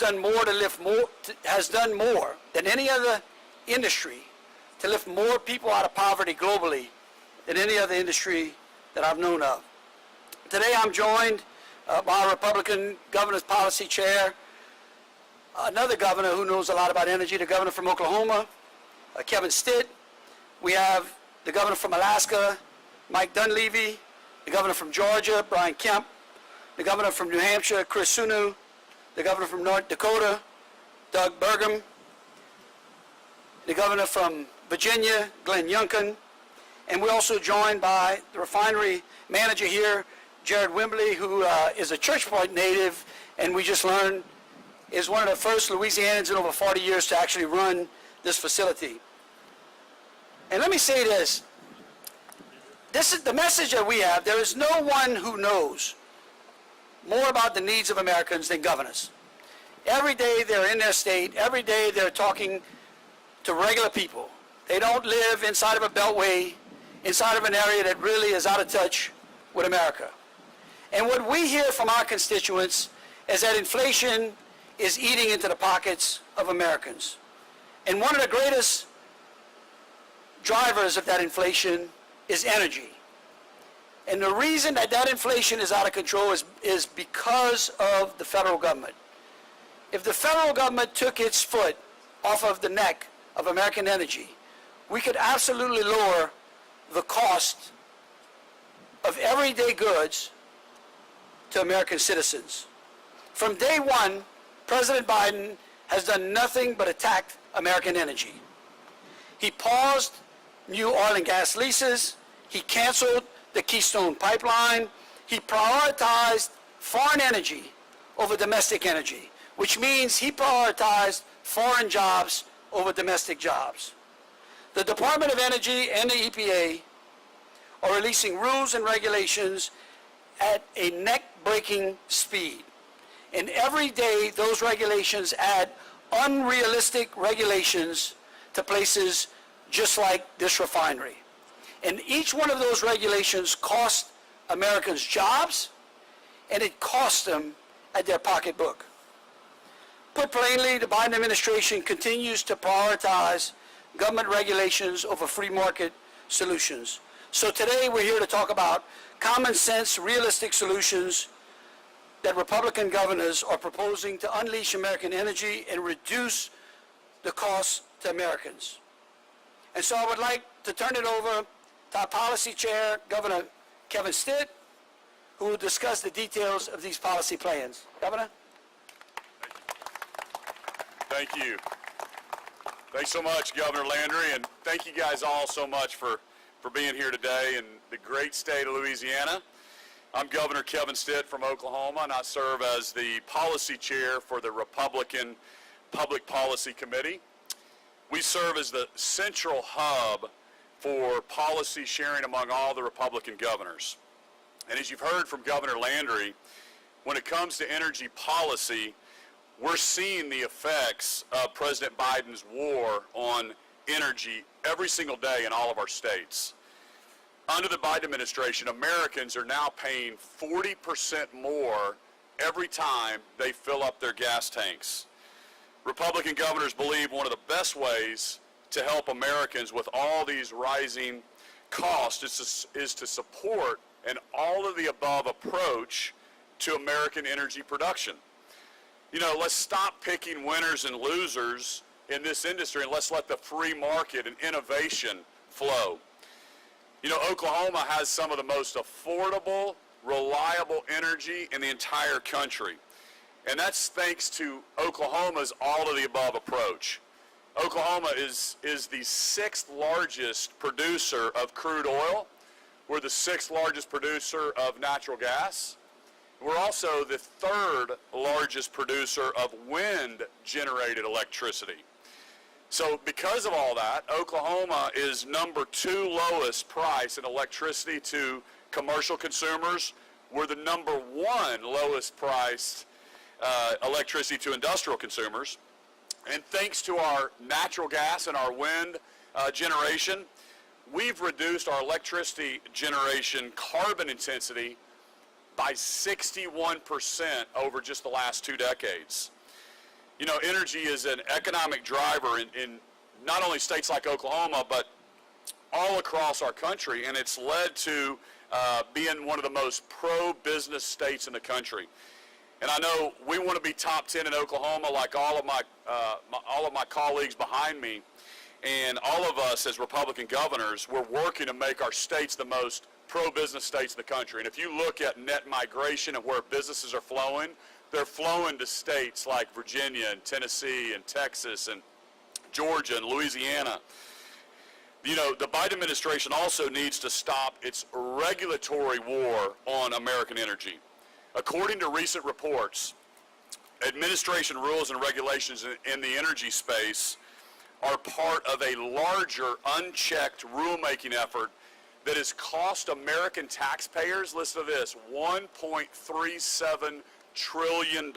has done more than any other industry to lift more people out of poverty globally than any other industry that I've known of. Today I'm joined by our Republican governor's policy chair, another governor who knows a lot about energy, the governor from Oklahoma, Kevin Stitt. We have the governor from Alaska, Mike Dunleavy, the governor from Georgia, Brian Kemp, the governor from New Hampshire, Chris Sununu, the governor from North Dakota, Doug Burgum, the governor from Virginia, Glenn Youngkin, and we're also joined by the refinery manager here, Jared Wimbley, who is a Churchpoint native, and we just learned is one of the first Louisianans in over 40 years to actually run this facility. And let me say this. This is the message that we have. There is no one who knows more about the needs of Americans than governors. Every day they're in their state. Every day they're talking to regular people. They don't live inside of a beltway, inside of an area that really is out of touch with America. And what we hear from our constituents is that inflation is eating into the pockets of Americans. And one of the greatest drivers of that inflation is energy. And the reason that that inflation is out of control is because of the federal government. If the federal government took its foot off of the neck of American energy, we could absolutely lower the cost of everyday goods to American citizens. From day one, President Biden has done nothing but attack American energy. He paused new oil and gas leases. He canceled the Keystone Pipeline. He prioritized foreign energy over domestic energy, which means he prioritized foreign jobs over domestic jobs. The Department of Energy and the EPA are releasing rules and regulations at a neck-breaking speed. And every day, those regulations add unrealistic regulations to places just like this refinery. And each one of those regulations costs Americans jobs, and it costs them at their pocketbook. Put plainly, the Biden administration continues to prioritize government regulations over free market solutions. So today we're here to talk about common sense, realistic solutions that Republican governors are proposing to unleash American energy and reduce the costs to Americans. And so I would like to turn it over to our policy chair, Governor Kevin Stitt, who will discuss the details of these policy plans. Governor? Thank you. Thanks so much, Governor Landry, and thank you guys all so much for being here today in the great state of Louisiana. I'm Governor Kevin Stitt from Oklahoma, and I serve as the policy chair for the Republican Public Policy Committee. We serve as the central hub for policy sharing among all the Republican governors. And as you've heard from Governor Landry, when it comes to energy policy, we're seeing the effects of President Biden's war on energy every single day in all of our states. Under the Biden administration, Americans are now paying 40% more every time they fill up their gas tanks. Republican governors believe one of the best ways to help Americans with all these rising costs is to support an all-of-the-above approach to American energy production. You know, let's stop picking winners and losers in this industry, and let's let the free market and innovation flow. You know, Oklahoma has some of the most affordable, reliable energy in the entire country. And that's thanks to Oklahoma's all-of-the-above approach. Oklahoma is the 6th largest producer of crude oil. We're the 6th largest producer of natural gas. We're also the 3rd largest producer of wind-generated electricity. So because of all that, Oklahoma is number 2 lowest price in electricity to commercial consumers. We're the number 1 lowest priced electricity to industrial consumers. And thanks to our natural gas and our wind generation, we've reduced our electricity generation carbon intensity by 61% over just the last 2 decades. You know, energy is an economic driver in not only states like Oklahoma, but all across our country, and it's led to being one of the most pro-business states in the country. And I know we want to be top 10 in Oklahoma, like all of my colleagues behind me, and all of us as Republican governors, we're working to make our states the most pro-business states in the country. And if you look at net migration and where businesses are flowing, they're flowing to states like Virginia and Tennessee and Texas and Georgia and Louisiana. You know, the Biden administration also needs to stop its regulatory war on American energy. According to recent reports, administration rules and regulations in the energy space are part of a larger, unchecked rulemaking effort that has cost American taxpayers, listen to this, $1.37 trillion.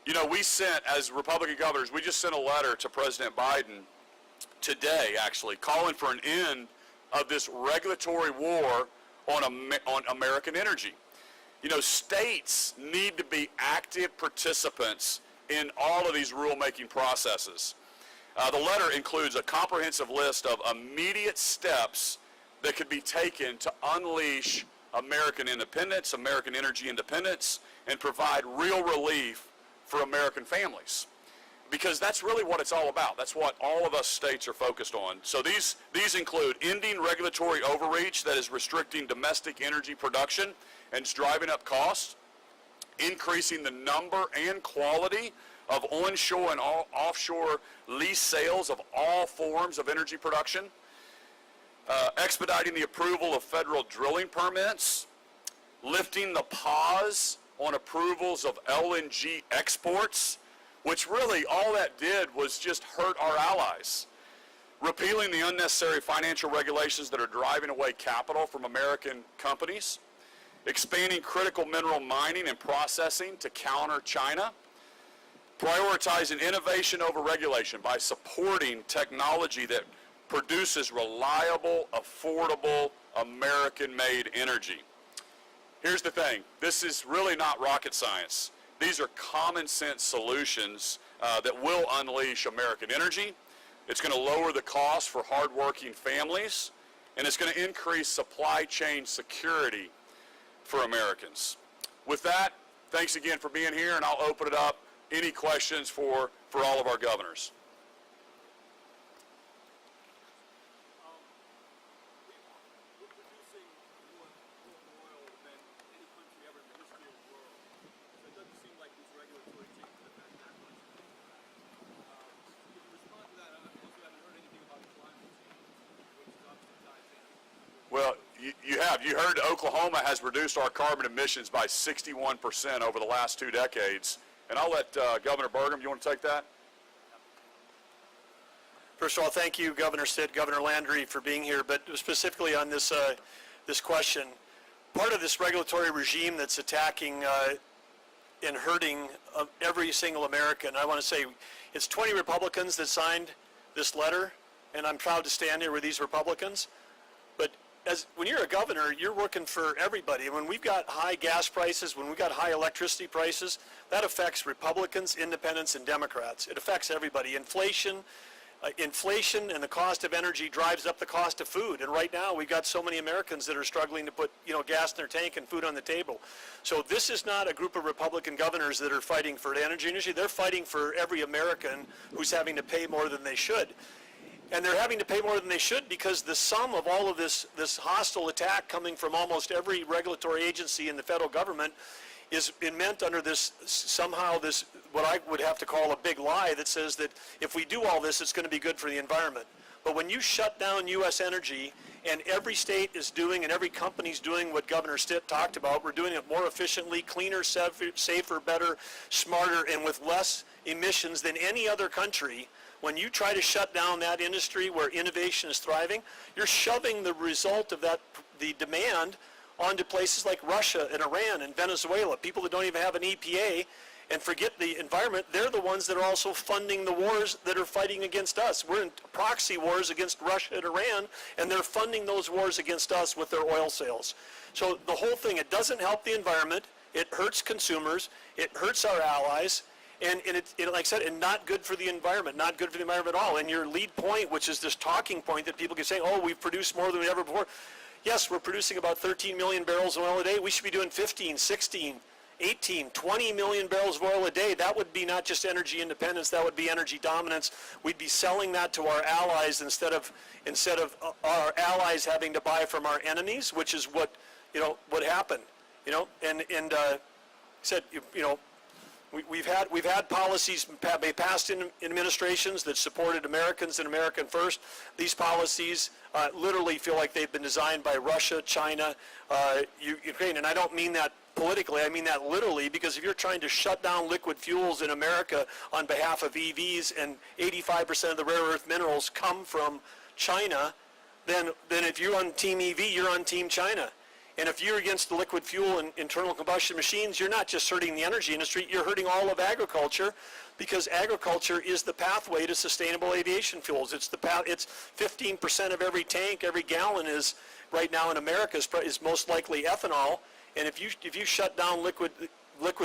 You know, we sent, as Republican governors, we just sent a letter to President Biden today, actually, calling for an end of this regulatory war on American energy. You know, states need to be active participants in all of these rulemaking processes. The letter includes a comprehensive list of immediate steps that could be taken to unleash American independence, American energy independence, and provide real relief for American families. Because that's really what it's all about. That's what all of us states are focused on. So these include ending regulatory overreach that is restricting domestic energy production and it's driving up costs, increasing the number and quality of onshore and offshore lease sales of all forms of energy production, expediting the approval of federal drilling permits, lifting the pause on approvals of LNG exports, which really all that did was just hurt our allies, repealing the unnecessary financial regulations that are driving away capital from American companies, expanding critical mineral mining and processing to counter China, prioritizing innovation over regulation by supporting technology that produces reliable, affordable, American-made energy. Here's the thing, this is really not rocket science. These are common sense solutions that will unleash American energy. It's going to lower the cost for hardworking families, and it's going to increase supply chain security for Americans. With that, thanks again for being here, and I'll open it up. Any questions for all of our governors? We're producing more oil than any country ever in the history of the world. So it doesn't seem like these regulatory changes affect that much. Can you respond to that? I also haven't heard anything about climate change, which is obviously ties in. Well, you have. You heard Oklahoma has reduced our carbon emissions by 61% over the last 2 decades. And I'll let Governor Burgum, you want to take that? First of all, thank you, Governor Stitt, Governor Landry, for being here, but specifically on this question. Part of this regulatory regime that's attacking and hurting every single American, I want to say it's 20 Republicans that signed this letter, and I'm proud to stand here with these Republicans. But when you're a governor, you're working for everybody. When we've got high gas prices, when we've got high electricity prices, that affects Republicans, independents, and Democrats. It affects everybody. Inflation and the cost of energy drives up the cost of food. And right now, we've got so many Americans that are struggling to put, gas in their tank and food on the table. So this is not a group of Republican governors that are fighting for the energy industry. They're fighting for every American who's having to pay more than they should. And they're having to pay more than they should because the sum of all of this hostile attack coming from almost every regulatory agency in the federal government is meant under this what I would have to call a big lie that says that if we do all this, it's going to be good for the environment. But when you shut down U.S. energy, and every state is doing and every company's doing what Governor Stitt talked about, we're doing it more efficiently, cleaner, safer, better, smarter, and with less emissions than any other country. When you try to shut down that industry where innovation is thriving, you're shoving the result of the demand onto places like Russia and Iran and Venezuela, people that don't even have an EPA and forget the environment. They're the ones that are also funding the wars that are fighting against us. We're in proxy wars against Russia and Iran, and they're funding those wars against us with their oil sales. So the whole thing, it doesn't help the environment, it hurts consumers, it hurts our allies, And like I said, and not good for the environment, not good for the environment at all. And your lead point, which is this talking point that people can say, oh, we've produced more than we ever before. Yes, we're producing about 13 million barrels of oil a day. We should be doing 15, 16, 18, 20 million barrels of oil a day. That would be not just energy independence, that would be energy dominance. We'd be selling that to our allies instead of our allies having to buy from our enemies, which is what, what happened, and said, We've had policies passed in administrations that supported Americans and American first. These policies literally feel like they've been designed by Russia, China, Ukraine, and I don't mean that politically, I mean that literally, because if you're trying to shut down liquid fuels in America on behalf of EVs and 85% of the rare earth minerals come from China, then if you're on Team EV, you're on Team China. And if you're against the liquid fuel and internal combustion machines, you're not just hurting the energy industry, you're hurting all of agriculture, because agriculture is the pathway to sustainable aviation fuels. It's 15% of every tank, every gallon is, right now in America, is most likely ethanol. And if you shut down liquid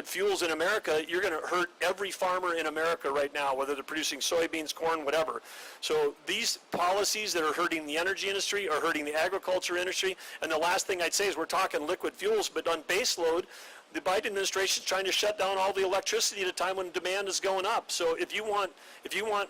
fuels in America, you're going to hurt every farmer in America right now, whether they're producing soybeans, corn, whatever. So these policies that are hurting the energy industry are hurting the agriculture industry. And the last thing I'd say is we're talking liquid fuels, but on base load, the Biden administration is trying to shut down all the electricity at a time when demand is going up. So if you want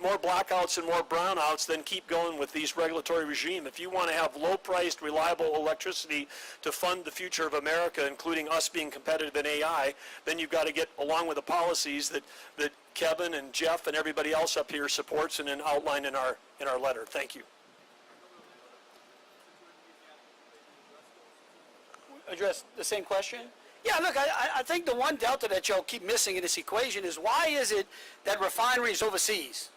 more blackouts and more brownouts, then keep going with these regulatory regime. If you want to have low-priced, reliable electricity to fund the future of America, including us being competitive in AI, then you've got to get along with the policies that Kevin and Jeff and everybody else up here supports and then outlined in our letter. Thank you. Address the same question? Yeah, look, I think the one delta that y'all keep missing in this equation is why is it that refineries overseas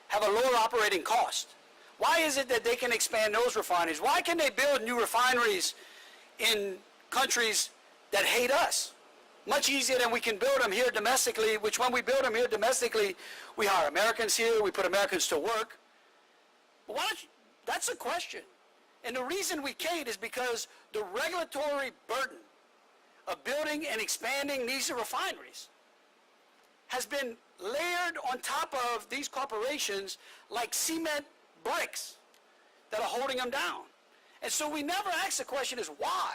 have a lower operating cost? Why is it that they can expand those refineries? Why can they build new refineries in countries that hate us? Much easier than we can build them here domestically, which when we build them here domestically, we hire Americans here, we put Americans to work. But that's a question. And the reason we can't is because the regulatory burden of building and expanding these refineries has been layered on top of these corporations like cement bricks that are holding them down. And so we never ask the question is why?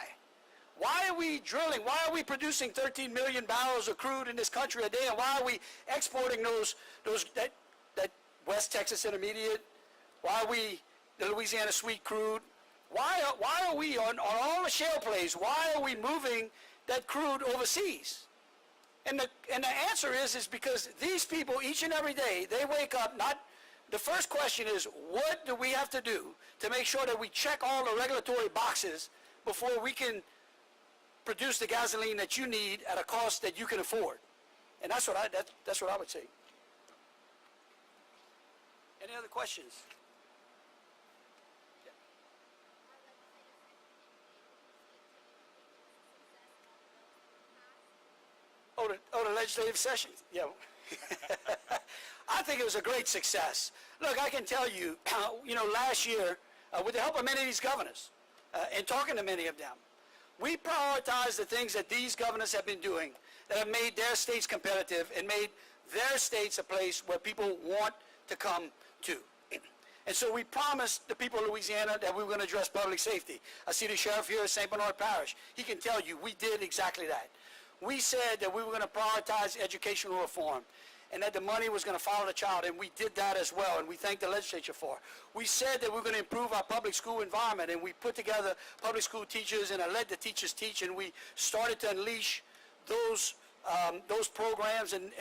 Why are we drilling? Why are we producing 13 million barrels of crude in this country a day? And why are we exporting that West Texas Intermediate? Why are we the Louisiana sweet crude? Why are we on all the shale plays? Why are we moving that crude overseas? And the answer is because these people each and every day, they wake up, the first question is, what do we have to do to make sure that we check all the regulatory boxes before we can produce the gasoline that you need at a cost that you can afford? And that's what I would say. Any other questions? The legislative session. Yeah. I think it was a great success. Look, I can tell you, last year, with the help of many of these governors, and talking to many of them, we prioritized the things that these governors have been doing that have made their states competitive and made their states a place where people want to come to. And so we promised the people of Louisiana that we were going to address public safety. I see the sheriff here at St. Bernard Parish. He can tell you we did exactly that. We said that we were going to prioritize educational reform and that the money was going to follow the child, and we did that as well, and we thank the legislature for it. We said that we were going to improve our public school environment, and we put together public school teachers, and I let the teachers teach, and we started to unleash those programs and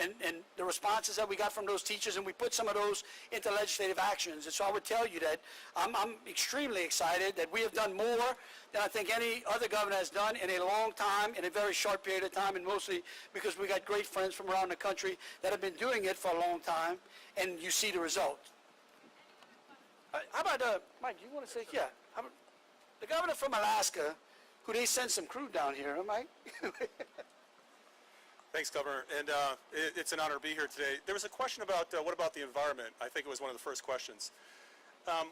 the responses that we got from those teachers, and we put some of those into legislative actions. And so I would tell you that I'm extremely excited that we have done more than I think any other governor has done in a long time, in a very short period of time, and mostly because we got great friends from around the country that have been doing it for a long time, and you see the results. How about, Mike, do you want to say, yeah, the governor from Alaska, who they sent some crude down here, huh, Mike? Thanks, Governor, and it's an honor to be here today. There was a question about what about the environment? I think it was one of the first questions.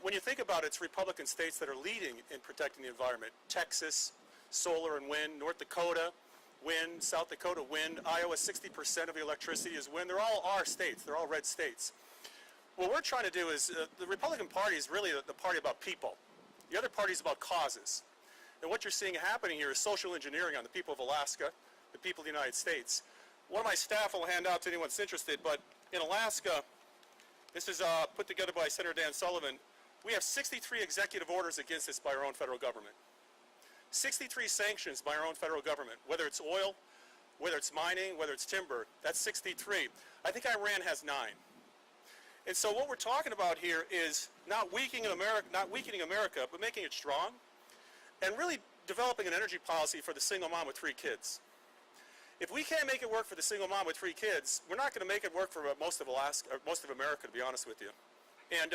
When you think about it, it's Republican states that are leading in protecting the environment. Texas, solar and wind, North Dakota, wind, South Dakota wind, Iowa 60% of the electricity is wind. They're all our states. They're all red states. What we're trying to do is, the Republican Party is really the party about people. The other party is about causes. And what you're seeing happening here is social engineering on the people of Alaska, the people of the United States. One of my staff will hand out to anyone that's interested, but in Alaska, this is put together by Senator Dan Sullivan. We have 63 executive orders against us by our own federal government. 63 sanctions by our own federal government, whether it's oil, whether it's mining, whether it's timber. That's 63. I think Iran has 9. And so what we're talking about here is not weakening America, but making it strong, and really developing an energy policy for the single mom with 3 kids. If we can't make it work for the single mom with 3 kids, we're not going to make it work for most of Alaska, or most of America, to be honest with you. And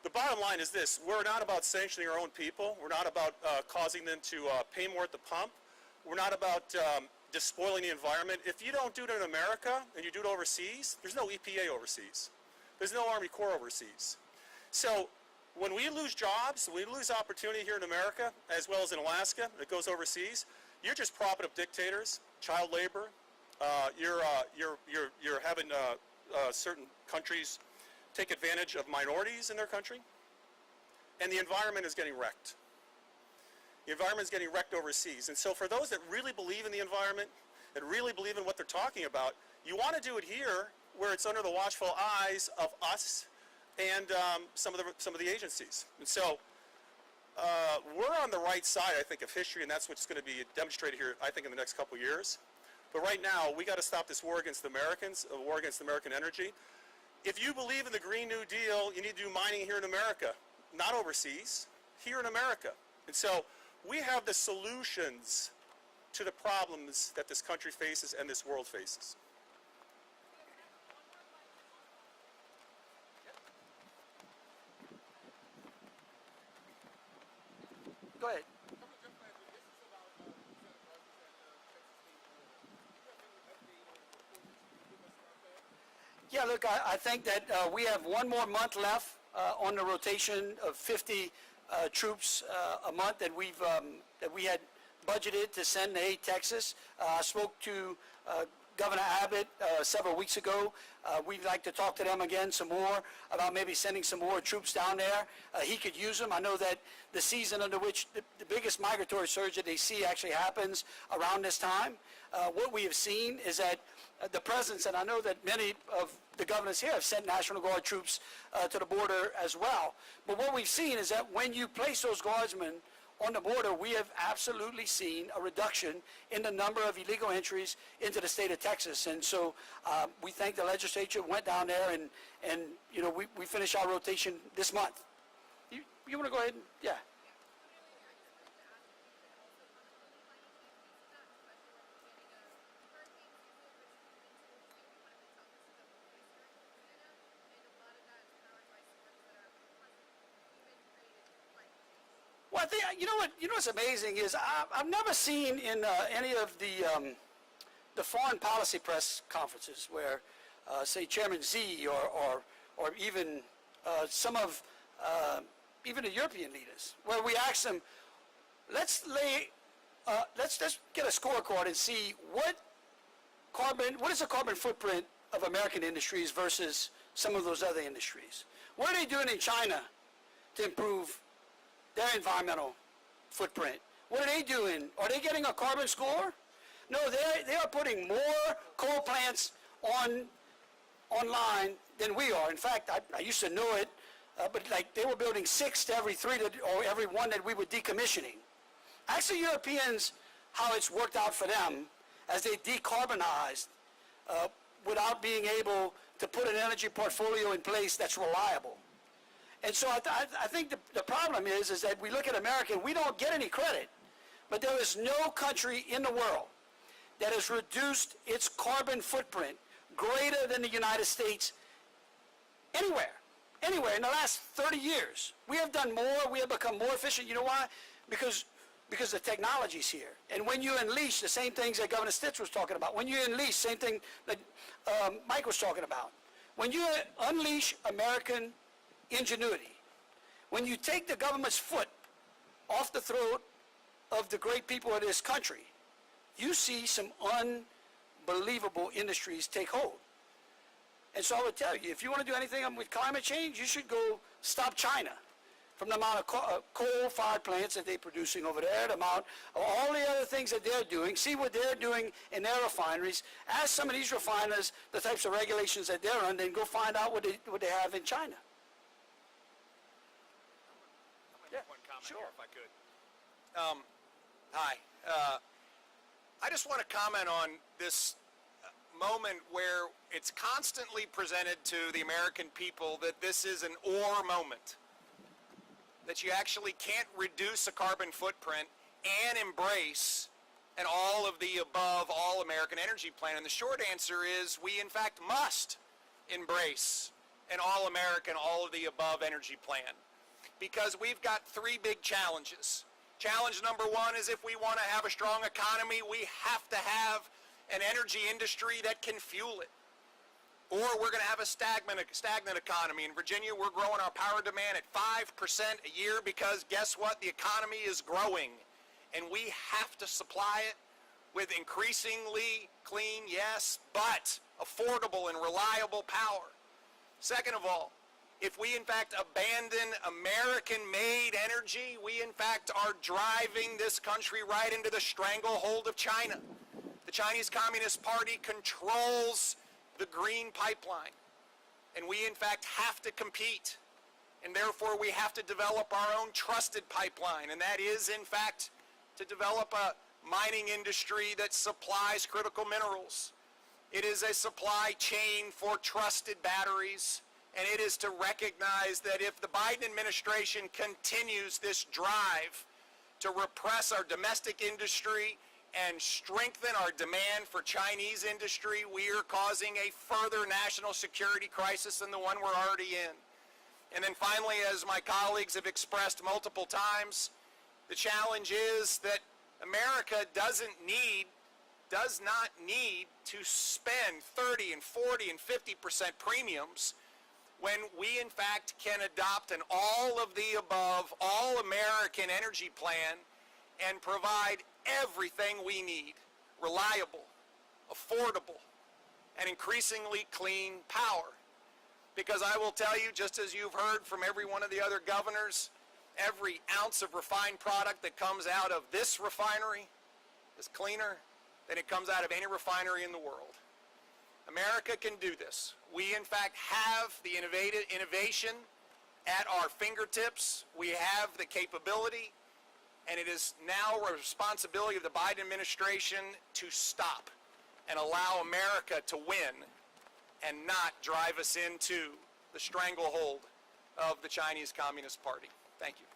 the bottom line is this: we're not about sanctioning our own people. We're not about causing them to pay more at the pump. We're not about despoiling the environment. If you don't do it in America and you do it overseas, there's no EPA overseas. There's no Army Corps overseas. So when we lose jobs, when we lose opportunity here in America, as well as in Alaska, that goes overseas, you're just propping up dictators, child labor. You're having certain countries take advantage of minorities in their country, and the environment is getting wrecked. The environment is getting wrecked overseas. And so for those that really believe in the environment and really believe in what they're talking about, you want to do it here where it's under the watchful eyes of us and some of the agencies. And so we're on the right side, I think, of history, and that's what's going to be demonstrated here, I think, in the next couple years. But right now, we got to stop this war against the Americans, a war against American energy. If you believe in the Green New Deal, you need to do mining here in America, not overseas, here in America. And so we have the solutions to the problems that this country faces and this world faces. Go ahead. Yeah, look, I think that we have one more month left on the rotation of 50 troops a month that we had budgeted to send to Haiti, Texas. I spoke to Governor Abbott several weeks ago. We'd like to talk to them again some more about maybe sending some more troops down there. He could use them. I know that the season under which the biggest migratory surge that they see actually happens around this time. What we have seen is that the presence, and I know that many of the governors here have sent National Guard troops to the border as well. But what we've seen is that when you place those guardsmen on the border, we have absolutely seen a reduction in the number of illegal entries into the state of Texas. And so we thank the legislature went down there and you know, we finished our rotation this month. You want to go ahead and, yeah. Well, I think, you know what's amazing is I've never seen in any of the foreign policy press conferences where, say, Chairman Z or even some of even the European leaders, where we ask them, let's get a scorecard and see what is the carbon footprint of American industries versus some of those other industries. What are they doing in China to improve their environmental footprint? What are they doing? Are they getting a carbon score? No, they are putting more coal plants online than we are. In fact, I used to know it, but like they were building 6 to every 3 or every 1 that we were decommissioning. Ask the Europeans how it's worked out for them as they decarbonized without being able to put an energy portfolio in place that's reliable. And so I think the problem is that we look at America and we don't get any credit, but there is no country in the world that has reduced its carbon footprint greater than the United States anywhere in the last 30 years. We have done more, we have become more efficient. You know why? Because the technology's here. And when you unleash the same things that Governor Stitz was talking about, when you unleash same thing that Mike was talking about, when you unleash American ingenuity, when you take the government's foot off the throat of the great people of this country, you see some unbelievable industries take hold. And so I would tell you, if you want to do anything with climate change, you should go stop China from the amount of coal-fired plants that they're producing over there, the amount of all the other things that they're doing, see what they're doing in their refineries, ask some of these refiners the types of regulations that they're under, and go find out what they have in China. Yeah, One comment sure. here, if I could. Hi. I just want to comment on this moment where it's constantly presented to the American people that this is an or moment, that you actually can't reduce a carbon footprint and embrace an all of the above, all American energy plan. And the short answer is we in fact must embrace an all American, all of the above energy plan, because we've got three big challenges. Challenge number one is if we want to have a strong economy, we have to have an energy industry that can fuel it, or we're going to have a stagnant economy. In Virginia, we're growing our power demand at 5% a year because guess what? The economy is growing, and we have to supply it with increasingly clean, yes, but affordable and reliable power. Second of all, if we in fact abandon American-made energy, we in fact are driving this country right into the stranglehold of China. The Chinese Communist Party controls the green pipeline, and we in fact have to compete, and therefore we have to develop our own trusted pipeline, and that is in fact to develop a mining industry that supplies critical minerals. It is a supply chain for trusted batteries, and it is to recognize that if the Biden administration continues this drive to repress our domestic industry and strengthen our demand for Chinese industry, we are causing a further national security crisis than the one we're already in. And then finally, as my colleagues have expressed multiple times, the challenge is that America does not need to spend 30 and 40 and 50% premiums when we in fact can adopt an all of the above, all American energy plan and provide everything we need: reliable, affordable, and increasingly clean power. Because I will tell you, just as you've heard from every one of the other governors, every ounce of refined product that comes out of this refinery is cleaner than it comes out of any refinery in the world. America can do this. We in fact have the innovation at our fingertips. We have the capability, and it is now a responsibility of the Biden administration to stop and allow America to win and not drive us into the stranglehold of the Chinese Communist Party. Thank you.